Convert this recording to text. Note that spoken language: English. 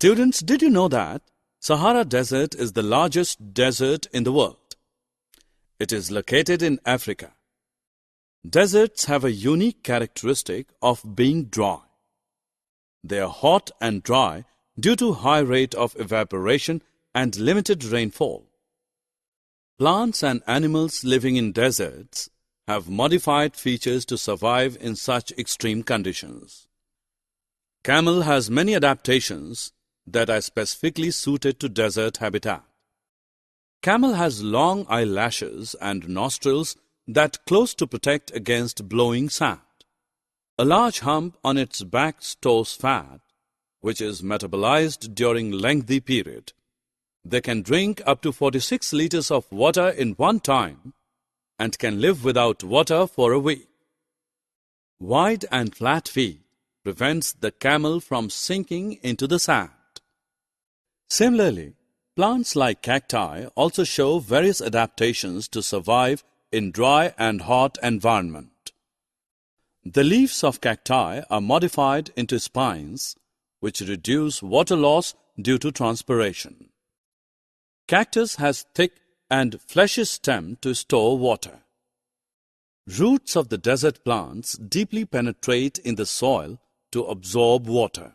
Students, did you know that Sahara Desert is the largest desert in the world? It is located in Africa. Deserts have a unique characteristic of being dry. They are hot and dry due to high rate of evaporation and limited rainfall. Plants and animals living in deserts have modified features to survive in such extreme conditions. Camel has many adaptations that are specifically suited to desert habitat. Camel has long eyelashes and nostrils that close to protect against blowing sand. A large hump on its back stores fat, which is metabolized during lengthy period. They can drink up to 46 liters of water in one time and can live without water for a week. Wide and flat feet prevents the camel from sinking into the sand. Similarly, plants like cacti also show various adaptations to survive in dry and hot environment. The leaves of cacti are modified into spines, which reduce water loss due to transpiration. Cactus has thick and fleshy stem to store water. Roots of the desert plants deeply penetrate in the soil to absorb water.